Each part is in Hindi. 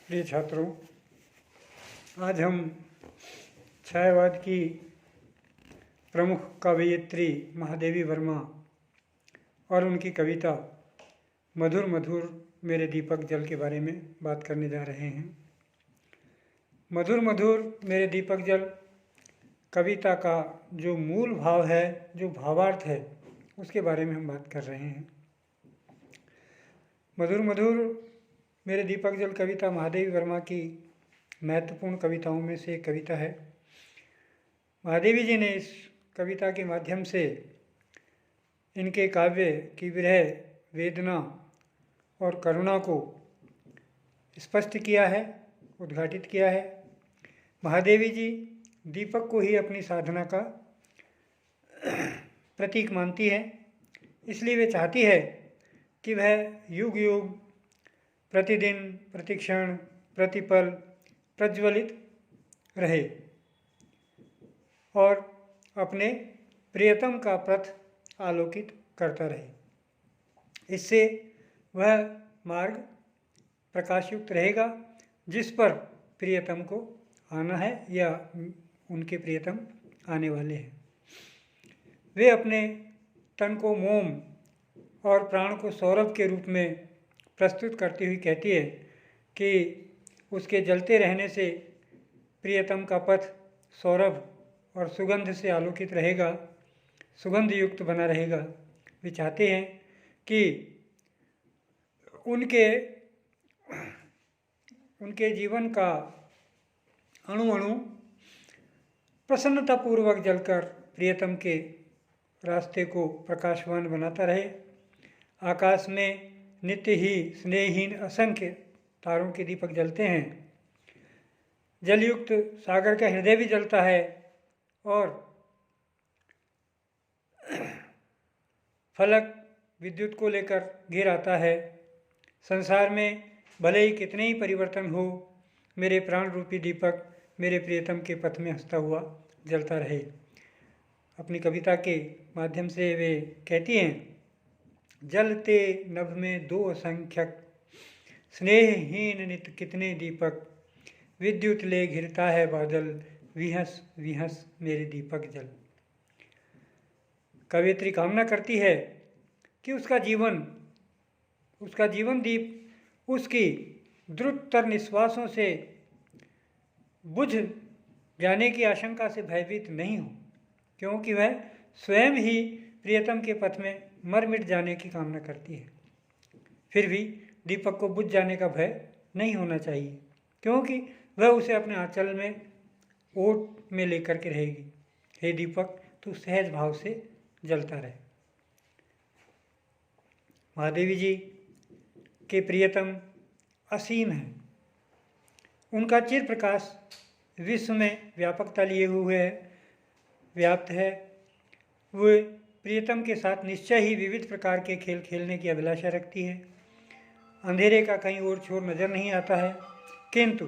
प्रिय छात्रों, आज हम छायावाद की प्रमुख कवयित्री महादेवी वर्मा और उनकी कविता मधुर मधुर मेरे दीपक जल के बारे में बात करने जा रहे हैं। मधुर मधुर मेरे दीपक जल कविता का जो मूल भाव है, जो भावार्थ है, उसके बारे में हम बात कर रहे हैं। मधुर मधुर मेरे दीपक जल कविता महादेवी वर्मा की महत्वपूर्ण कविताओं में से एक कविता है। महादेवी जी ने इस कविता के माध्यम से इनके काव्य की विरह, वेदना और करुणा को स्पष्ट किया है, उद्घाटित किया है। महादेवी जी दीपक को ही अपनी साधना का प्रतीक मानती है, इसलिए वे चाहती है कि वह युग युग, प्रतिदिन, प्रतिक्षण, प्रतिपल प्रज्वलित रहे और अपने प्रियतम का पथ आलोकित करता रहे। इससे वह मार्ग प्रकाशयुक्त रहेगा जिस पर प्रियतम को आना है या उनके प्रियतम आने वाले हैं। वे अपने तन को मोम और प्राण को सौरभ के रूप में प्रस्तुत करती हुई कहती है कि उसके जलते रहने से प्रियतम का पथ सौरभ और सुगंध से आलोकित रहेगा, सुगंध युक्त बना रहेगा। वे चाहते हैं कि उनके जीवन का अणु अणु प्रसन्नतापूर्वक जलकर प्रियतम के रास्ते को प्रकाशवान बनाता रहे। आकाश में नित्य ही स्नेहहीन असंख्य तारों के दीपक जलते हैं। जलयुक्त सागर का हृदय भी जलता है और फलक विद्युत को लेकर घिर आता है। संसार में भले ही कितने ही परिवर्तन हो, मेरे प्राण रूपी दीपक मेरे प्रियतम के पथ में हंसता हुआ जलता रहे। अपनी कविता के माध्यम से वे कहती हैं, जलते नभ में दो असंख्यक, स्नेहहीन नित कितने दीपक, विद्युत ले घिरता है बादल, विहस विहस मेरे दीपक जल। कवयित्री कामना करती है कि उसका जीवन दीप उसकी द्रुततर निश्वासों से बुझ जाने की आशंका से भयभीत नहीं हो, क्योंकि वह स्वयं ही प्रियतम के पथ में मर मिट जाने की कामना करती है। फिर भी दीपक को बुझ जाने का भय नहीं होना चाहिए, क्योंकि वह उसे अपने आंचल में ओट में लेकर के रहेगी। हे दीपक, तू सहज भाव से जलता रहे। महादेवी जी के प्रियतम असीम हैं। उनका चिर प्रकाश विश्व में व्यापकता लिए हुए है, व्याप्त है। वे प्रियतम के साथ निश्चय ही विविध प्रकार के खेल खेलने की अभिलाषा रखती है। अंधेरे का कहीं और छोर नजर नहीं आता है, किंतु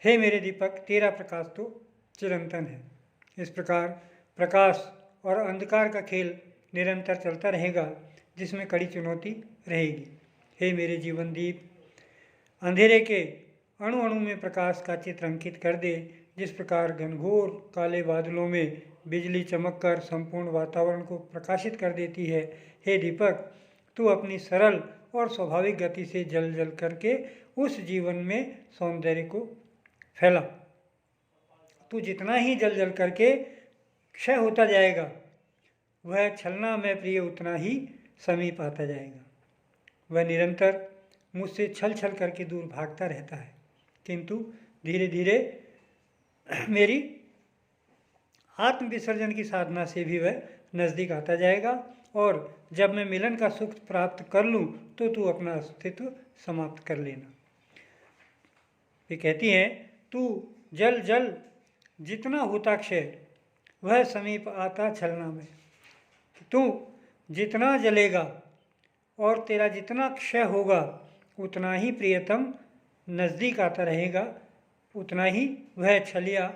हे मेरे दीपक, तेरा प्रकाश तो चिरंतन है। इस प्रकार प्रकाश और अंधकार का खेल निरंतर चलता रहेगा, जिसमें कड़ी चुनौती रहेगी। हे मेरे जीवन दीप, अंधेरे के अणु अणु में प्रकाश का चित्र अंकित कर दे। जिस प्रकार घनघोर काले बादलों में बिजली चमककर संपूर्ण वातावरण को प्रकाशित कर देती है, हे दीपक, तू अपनी सरल और स्वाभाविक गति से जल जल करके उस जीवन में सौंदर्य को फैला। तू जितना ही जल जल करके क्षय होता जाएगा, वह छलना में प्रिय उतना ही समीप आता जाएगा। वह निरंतर मुझसे छल छल करके दूर भागता रहता है, किंतु धीरे धीरे मेरी आत्म विसर्जन की साधना से भी वह नज़दीक आता जाएगा, और जब मैं मिलन का सुख प्राप्त कर लूँ तो तू अपना अस्तित्व समाप्त कर लेना। वे कहती हैं, तू जल जल जितना होता क्षय, वह समीप आता छलना में। तू जितना जलेगा और तेरा जितना क्षय होगा, उतना ही प्रियतम नज़दीक आता रहेगा, उतना ही वह छलिया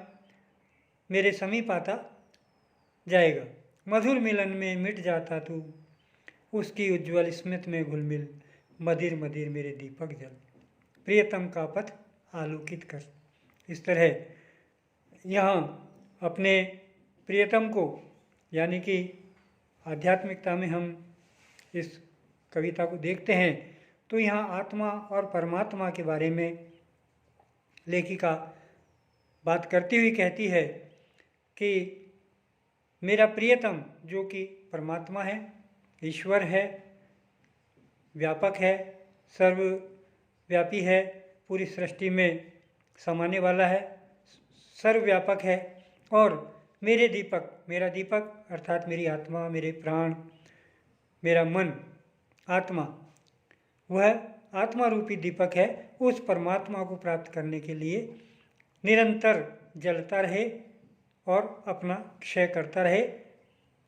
मेरे समीप आता जाएगा। मधुर मिलन में मिट जाता तू, उसकी उज्ज्वल स्मृति में घुल मिल। मदिर मदिर मेरे दीपक जल, प्रियतम का पथ आलोकित कर। इस तरह यहाँ अपने प्रियतम को यानी कि आध्यात्मिकता में हम इस कविता को देखते हैं तो यहाँ आत्मा और परमात्मा के बारे में लेखिका बात करती हुई कहती है कि मेरा प्रियतम जो कि परमात्मा है, ईश्वर है, व्यापक है, सर्वव्यापी है, पूरी सृष्टि में समाने वाला है, सर्वव्यापक है। और मेरे दीपक, मेरा दीपक अर्थात मेरी आत्मा, मेरे प्राण, मेरा मन, आत्मा, वह आत्मा रूपी दीपक है। उस परमात्मा को प्राप्त करने के लिए निरंतर जलता रहे और अपना क्षय करता रहे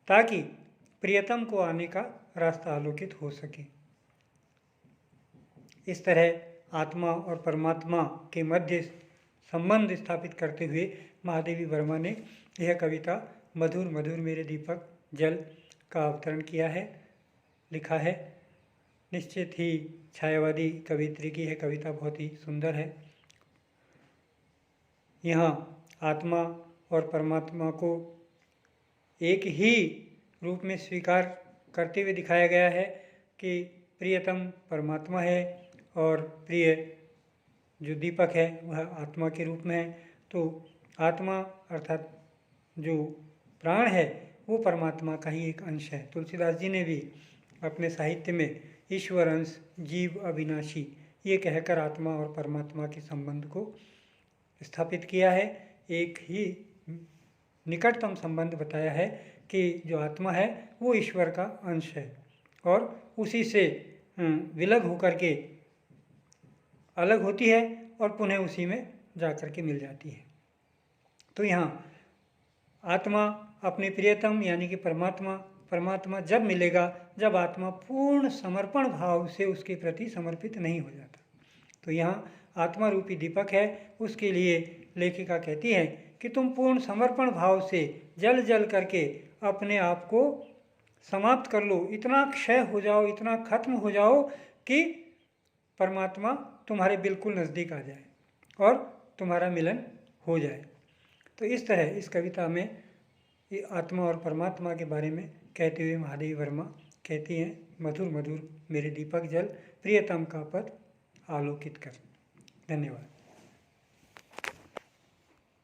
ताकि प्रियतम को आने का रास्ता आलोकित हो सके। इस तरह आत्मा और परमात्मा के मध्य संबंध स्थापित करते हुए महादेवी वर्मा ने यह कविता मधुर मधुर मेरे दीपक जल का अवतरण किया है, लिखा है। निश्चित ही छायावादी कवित्री की यह कविता बहुत ही सुंदर है। यहाँ आत्मा और परमात्मा को एक ही रूप में स्वीकार करते हुए दिखाया गया है कि प्रियतम परमात्मा है और प्रिय जो दीपक है वह आत्मा के रूप में है। तो आत्मा अर्थात जो प्राण है वो परमात्मा का ही एक अंश है। तुलसीदास जी ने भी अपने साहित्य में ईश्वर अंश जीव अविनाशी ये कहकर आत्मा और परमात्मा के संबंध को स्थापित किया है। एक ही निकटतम संबंध बताया है कि जो आत्मा है वो ईश्वर का अंश है और उसी से विलग होकर के अलग होती है और पुनः उसी में जाकर के मिल जाती है। तो यहाँ आत्मा अपने प्रियतम यानी कि परमात्मा जब मिलेगा जब आत्मा पूर्ण समर्पण भाव से उसके प्रति समर्पित नहीं हो जाता। तो यहाँ आत्मा रूपी दीपक है, उसके लिए लेखिका कहती है कि तुम पूर्ण समर्पण भाव से जल जल करके अपने आप को समाप्त कर लो, इतना क्षय हो जाओ, इतना खत्म हो जाओ कि परमात्मा तुम्हारे बिल्कुल नज़दीक आ जाए और तुम्हारा मिलन हो जाए। तो इस तरह इस कविता में ये आत्मा और परमात्मा के बारे में कहते हुए महादेवी वर्मा कहती हैं, मधुर मधुर मेरे दीपक जल, प्रियतम का पथ आलोकित कर। धन्यवाद।